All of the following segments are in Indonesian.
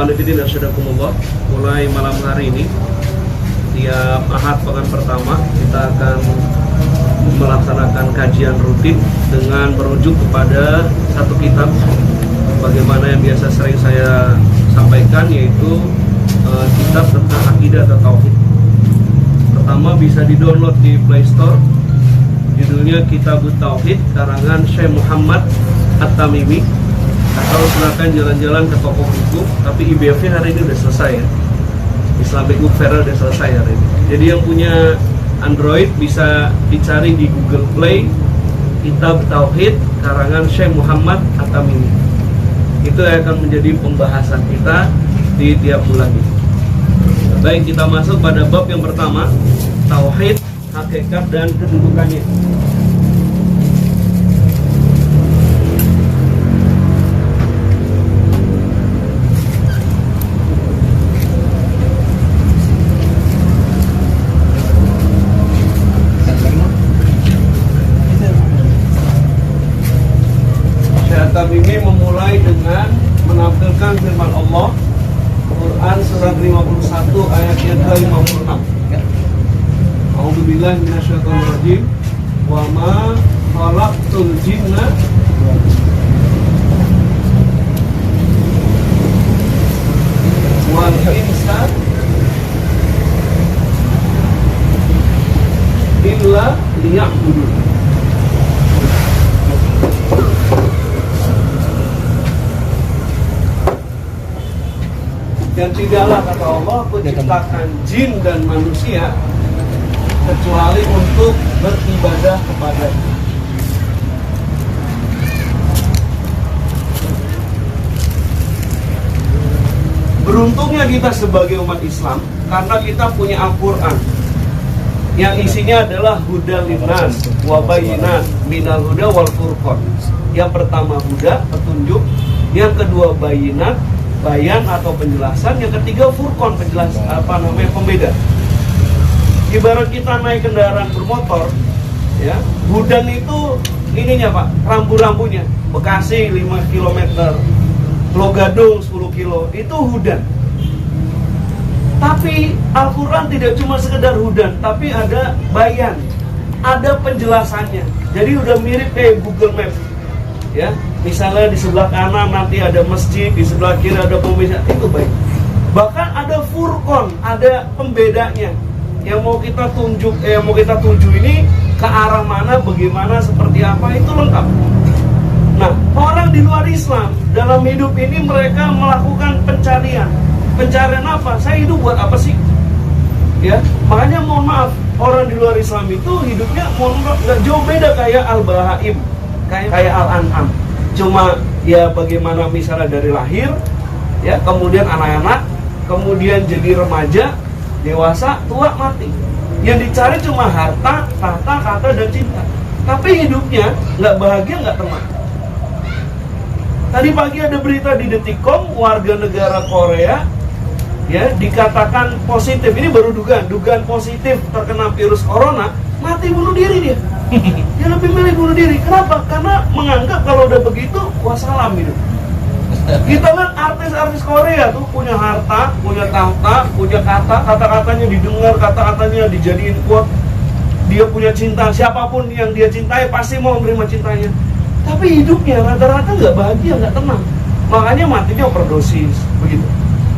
Ikhwanifidin asyadakumullah, mulai malam hari ini tiap Ahad pekan pertama kita akan melaksanakan kajian rutin dengan merujuk kepada satu kitab bagaimana yang biasa sering saya sampaikan, yaitu kitab tentang akidah atau tauhid. Pertama bisa di-download di Play Store, judulnya Kitabut Tauhid karangan Syekh Muhammad At-Tamimi, atau silakan jalan-jalan ke toko buku, tapi IBF-nya hari ini udah selesai ya. Islamic Book Fair udah selesai hari ini. Jadi yang punya Android bisa dicari di Google Play Kitab Tauhid karangan Syekh Muhammad At-Tamimi. Itu akan menjadi pembahasan kita di tiap bulan ini. Baik, kita masuk pada bab yang pertama, Tauhid, hakikat dan kedudukannya. Syekh memulai dengan menampilkan firman Allah Quran surat 51 ayatnya ke-56. A'udzubillahi minasyaitonirrajim. Wa ma khalaqtul jinna wal insa illa liya'budun. Dan tidaklah, kata Allah, aku ciptakan jin dan manusia kecuali untuk beribadah kepada-Nya. Beruntungnya kita sebagai umat Islam karena kita punya Al-Quran yang isinya adalah huda linnas wa bayyinat minal huda wal furqan. Yang pertama huda, petunjuk. Yang kedua bayyinat, bayan atau penjelasan. Yang ketiga furqan, pembeda. Ibarat kita naik kendaraan bermotor, ya, hudan itu ininya Pak, rambu-rambunya. Bekasi 5 km, Pulau Gadung 10 kilo, itu hudan. Tapi Al-Quran tidak cuma sekedar hudan, tapi ada bayan, ada penjelasannya. Jadi udah mirip kayak Google Maps, ya. Misalnya di sebelah kanan nanti ada masjid, di sebelah kiri ada pemisah, itu baik. Bahkan ada furqan, ada pembedanya. Yang mau kita tunjuk, yang mau kita tuju ini ke arah mana, bagaimana, seperti apa, itu lengkap. Nah, orang di luar Islam dalam hidup ini mereka melakukan pencarian. Pencarian apa? Saya hidup buat apa sih? Ya, makanya mohon maaf, orang di luar Islam itu hidupnya nggak jauh beda kayak Al-Bahaim, kayak Al-An'am. Cuma ya bagaimana misalnya dari lahir, ya, kemudian anak-anak, kemudian jadi remaja, dewasa, tua, mati. Yang dicari cuma harta, tahta, kata, dan cinta. Tapi hidupnya nggak bahagia, nggak tenang. Tadi pagi ada berita di Detikcom, warga negara Korea, ya, dikatakan positif. Ini baru dugaan positif terkena virus corona, mati bunuh diri dia. Dia lebih milih bunuh diri. Kenapa? Karena menganggap kalau udah begitu, wassalam gitu. Kita lihat artis-artis Korea tuh punya harta, punya tahta, punya kata-katanya didengar, kata-katanya dijadiin quote. Dia punya cinta, siapapun yang dia cintai pasti mau menerima cintanya. Tapi hidupnya rata-rata nggak bahagia, nggak tenang. Makanya matinya overdosis, begitu.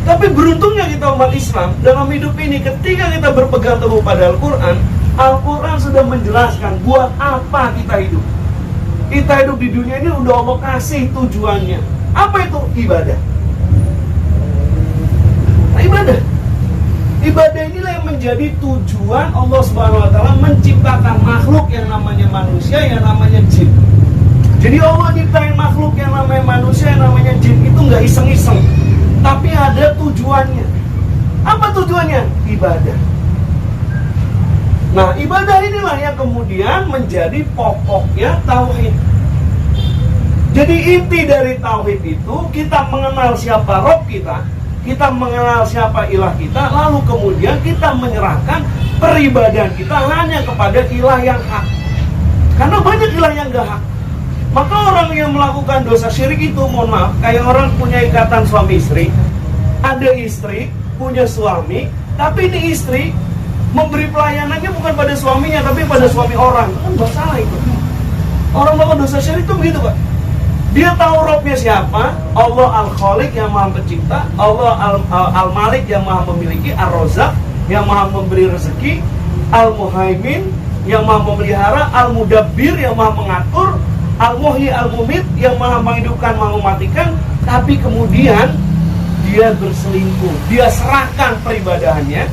Tapi beruntungnya kita umat Islam dalam hidup ini, ketika kita berpegang teguh pada Al-Quran, Al-Quran sudah menjelaskan buat apa kita hidup. Kita hidup di dunia ini udah Allah kasih tujuannya. Apa itu? Ibadah. Nah, ibadah. Ibadah inilah yang menjadi tujuan Allah Subhanahu wa Ta'ala menciptakan makhluk yang namanya manusia, yang namanya jin. Jadi Allah ciptain makhluk yang namanya manusia, yang namanya jin itu nggak iseng-iseng, tapi ada tujuannya. Apa tujuannya? Ibadah. Nah, ibadah inilah yang kemudian menjadi pokoknya tauhid. Jadi inti dari tauhid itu kita mengenal siapa Rob kita mengenal siapa ilah kita, lalu kemudian kita menyerahkan peribadahan kita hanya kepada ilah yang hak. Karena banyak ilah yang gak hak. Maka orang yang melakukan dosa syirik itu, mohon maaf, kayak orang punya ikatan suami istri. Ada istri, punya suami, tapi ini istri memberi pelayanannya bukan pada suaminya, tapi pada suami orang. Kan masalah itu. Orang melakukan dosa syirik itu begitu, Pak. Dia tahu Robnya siapa, Allah Al-Khaliq yang maha pencipta, Allah Al-Malik yang maha memiliki, Ar-Razzaq yang maha memberi rezeki, Al-Muhaimin yang maha memelihara, Al-Mudabbir yang maha mengatur, Al-Muhyi Al-Mumit yang maha menghidupkan, maha mematikan. Tapi kemudian dia berselingkuh, dia serahkan peribadahannya,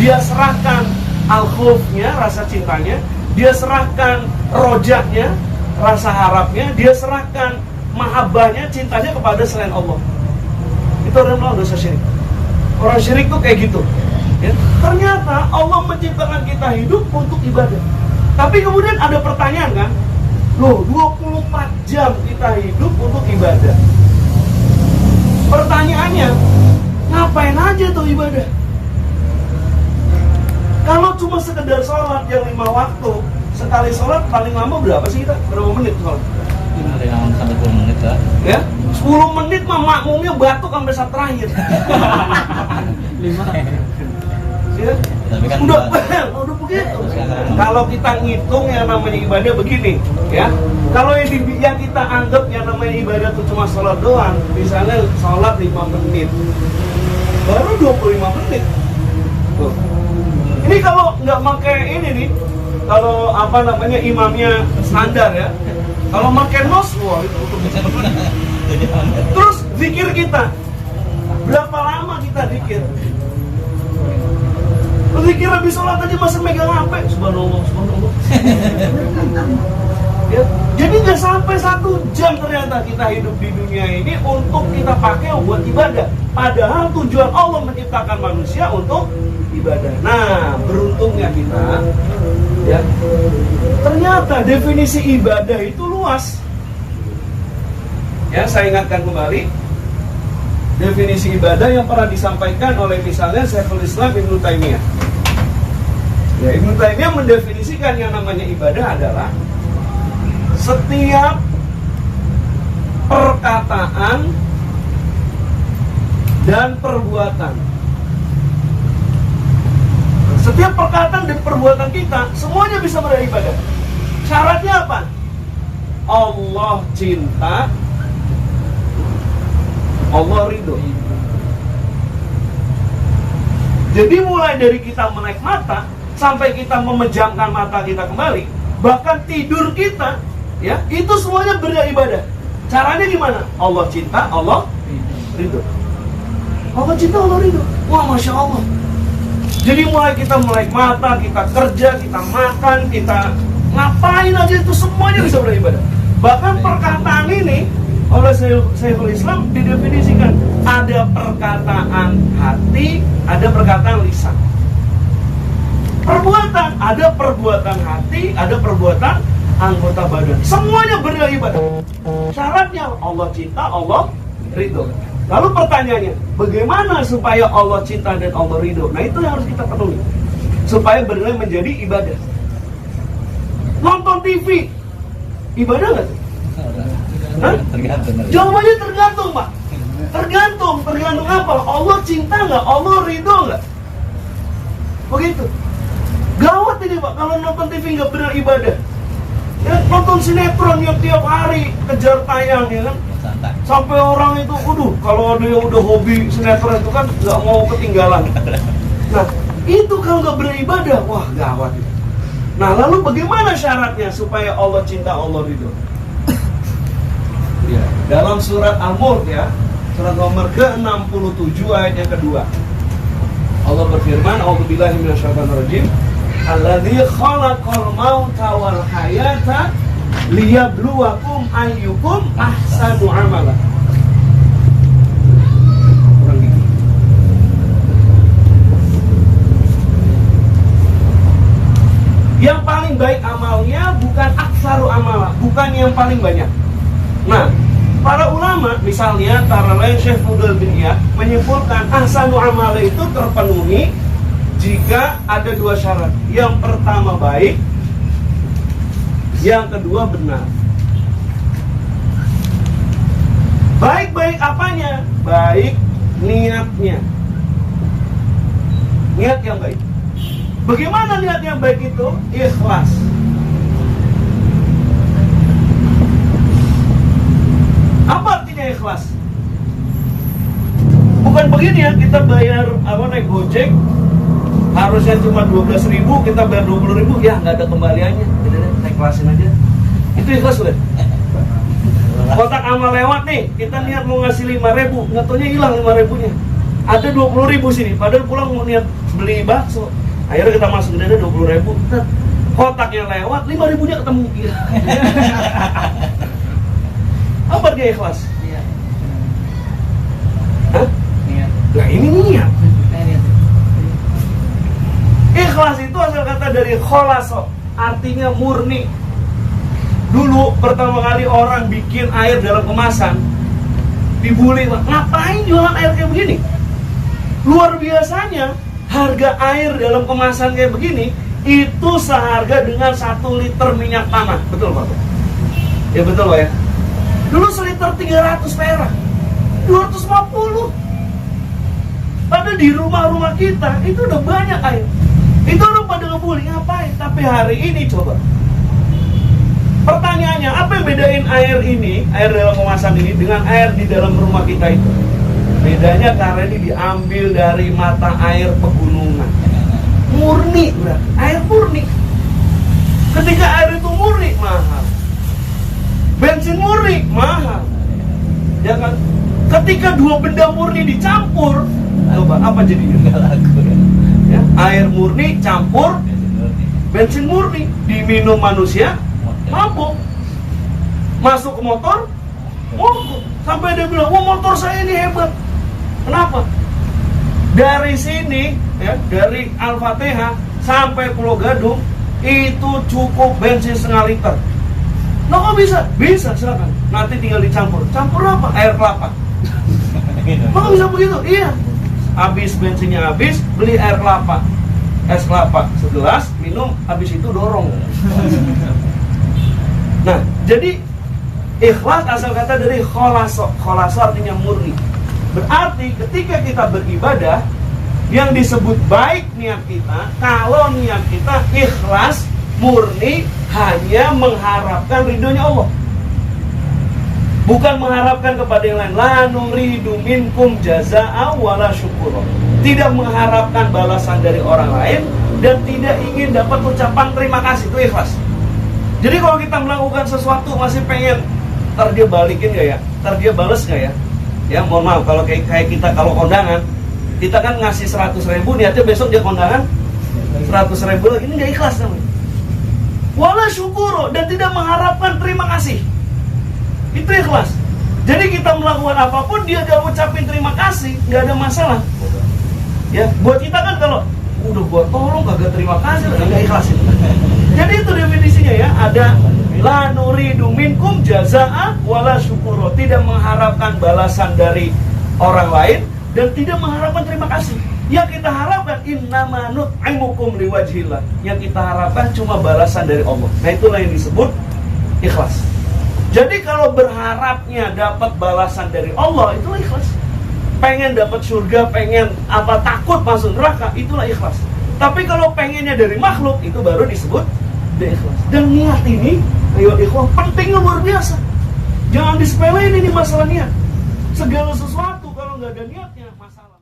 dia serahkan al-khufnya, rasa cintanya, dia serahkan rojaknya, rasa harapnya, dia serahkan mahabbahnya, cintanya kepada selain Allah. Itu orang melakukan dosa syirik. Orang syirik tuh kayak gitu ya. Ternyata Allah menciptakan kita hidup untuk ibadah. Tapi kemudian ada pertanyaan kan, loh 24 jam kita hidup untuk ibadah. Pertanyaannya, ngapain aja tuh ibadah? Kalau cuma sekedar sholat yang 5 waktu, sekali sholat paling lama berapa sih kita? Berapa menit sholat? 5 sampai 10 menit lah. Ya, 10 menit mah makmumnya batuk sampai saat terakhir. 5. Ya? Tapi kan udah begitu. Kalau kita ngitung yang namanya ibadah begini, ya. Kalau yang kita anggap yang namanya ibadah itu cuma sholat doang, misalnya sholat 5 menit, baru 25 menit. Tuh. Ini kalau nggak pakai ini nih, kalau apa namanya imamnya standar ya, kalau pakai nos, wah itu terus zikir kita, berapa lama kita zikir? Zikir habis sholat aja masih megang HP, subhanallah, subhanallah. Ya, jadi nggak sampai 1 jam ternyata kita hidup di dunia ini untuk kita pakai buat ibadah. Padahal tujuan Allah menciptakan manusia untuk ibadah. Nah, beruntungnya kita, ya, ternyata definisi ibadah itu luas. Ya, saya ingatkan kembali definisi ibadah yang pernah disampaikan oleh misalnya Syekhul Islam Ibnu Taimiyah. Ya, Ibnu Taimiyah mendefinisikan yang namanya ibadah adalah setiap perkataan dan perbuatan. Setiap perkataan dan perbuatan kita semuanya bisa beribadah. Syaratnya apa? Allah cinta, Allah ridho. Jadi mulai dari kita melek mata sampai kita memejamkan mata kita kembali, bahkan tidur kita, ya, itu semuanya beribadah. Caranya gimana? Allah cinta, Allah ridho. Allah cinta, Allah ridho. Wah, masya Allah. Jadi mulai kita melek mata, kita kerja, kita makan, kita ngapain aja itu semuanya bisa beribadah. Bahkan perkataan ini oleh Syekhul Islam didefinisikan ada perkataan hati, ada perkataan lisan. Perbuatan, ada perbuatan hati, ada perbuatan anggota badan. Semuanya beribadah. Syaratnya Allah cinta, Allah ridho. Lalu pertanyaannya, bagaimana supaya Allah cinta dan Allah ridho? Nah, itu yang harus kita penuhi supaya benar menjadi ibadah. Nonton TV, ibadah nggak tuh? Hah? Tergantung. Jawabannya tergantung, Pak. Tergantung apa? Allah cinta nggak? Allah ridho nggak? Begitu. Gawat ini, Pak, kalau nonton TV nggak benar ibadah. Ya, nonton sinetron yang tiap hari kejar tayang, ya kan? Santai. Sampai orang itu, kalau dia udah hobi sinetron itu kan nggak mau ketinggalan. Nah, itu kalau nggak beribadah, wah gawat. Nah, lalu bagaimana syaratnya supaya Allah cinta, Allah ridho? Ya, dalam surat Al-Mulk, ya, surat nomor ke-67 ayat yang kedua, Allah berfirman, A'udzubillahi minasyaitonirrajim, Alladzi khalaqal mauta wal hayata liyabluwakum ayyukum ahsanu amala. Kurang gitu. Yang paling baik amalnya bukan aksaru amala, bukan yang paling banyak. Nah, para ulama, misalnya antara lain Syekh Fudul bin Iyad menyimpulkan ahsanu amala itu terpenuhi jika ada 2 syarat. Yang pertama baik, yang kedua benar. Baik-baik apanya? Baik niatnya. Niat yang baik. Bagaimana niat yang baik itu? Ikhlas. Apa artinya ikhlas? Bukan begini ya, kita bayar naik Gojek harusnya cuma 12.000, kita bayar 20.000, ya nggak ada kembaliannya. Jadi naik ikhlasin aja. Itu ikhlas udah. Kotak amal lewat nih, kita niat mau ngasih 5.000, nggak taunya hilang 5.000-nya. Ada 20.000 sini, padahal pulang mau niat beli bakso. Akhirnya kita masukin aja 20.000. Kotaknya lewat, 5.000-nya ketemu. Apa dia ikhlas? Iya. Hah? Niat. Nah ini niat. Niat. Ikhlas itu asal kata dari kholaso, artinya murni. Dulu pertama kali orang bikin air dalam kemasan, dibully, ngapain jualan air kayak begini? Luar biasanya harga air dalam kemasan kayak begini itu seharga dengan 1 liter minyak tanah. Betul Pak? Ya betul Pak ya. Dulu seliter 300 perak, 250. Padahal di rumah-rumah kita itu udah banyak air. Itu orang pada ngebully, ngapain? Tapi hari ini coba, pertanyaannya, apa yang bedain air ini, air dalam kemasan ini dengan air di dalam rumah kita itu? Bedanya karena ini diambil dari mata air pegunungan. Murni, berarti air murni. Ketika air itu murni, mahal. Bensin murni, mahal. Ya kan? Ketika dua benda murni dicampur, coba apa jadinya? Nggak laku ya. Ya, air murni campur bensin murni, diminum manusia mabuk, masuk ke motor mogok. Sampai dia bilang, wah motor saya ini hebat. Kenapa? Dari sini ya, dari Al-Fatihah sampai Pulau Gadung itu cukup bensin 0,5 liter. Nah kok bisa? Bisa, silakan. Nanti tinggal dicampur. Campur apa? Air kelapa. Kok bisa begitu? Iya. Habis bensinnya habis, beli air kelapa, es kelapa segelas, minum, habis itu dorong. Nah, jadi ikhlas asal kata dari kholaso. Kholaso artinya murni. Berarti ketika kita beribadah, yang disebut baik niat kita, kalau niat kita ikhlas, murni, hanya mengharapkan ridhonya Allah. Bukan mengharapkan kepada yang lain. La nuridu minkum jazaa'a wala syukura. Tidak mengharapkan balasan dari orang lain dan tidak ingin dapat ucapan terima kasih. Itu ikhlas. Jadi kalau kita melakukan sesuatu masih pengen, ntar dia balikin gak ya? Ntar dia bales gak ya? Ya mohon maaf, kalau kayak kita kalau kondangan, kita kan ngasih 100.000, niatnya besok dia kondangan 100.000 lagi. Ini gak ikhlas namanya. Wala syukuro, dan tidak mengharapkan terima kasih. Itu ikhlas. Jadi kita melakukan apapun, dia gak ucapin terima kasih, gak ada masalah. Ya, buat kita kan kalau udah gua tolong kagak terima kasih, gak ikhlas itu. Jadi itu definisinya ya, ada la nuridu minkum jazaa'a wala syukura, tidak mengharapkan balasan dari orang lain dan tidak mengharapkan terima kasih. Yang kita harapkan innama nut'imukum liwajhillah. Yang kita harapkan cuma balasan dari Allah. Nah, itulah yang disebut ikhlas. Jadi kalau berharapnya dapat balasan dari Allah, itulah ikhlas. Pengen dapat surga, pengen takut masuk neraka, itulah ikhlas. Tapi kalau pengennya dari makhluk, itu baru disebut ikhlas. Dan niat ini, ayo ikhlas, pentingnya luar biasa. Jangan disepelein ini masalah niat. Segala sesuatu kalau nggak ada niatnya, masalah.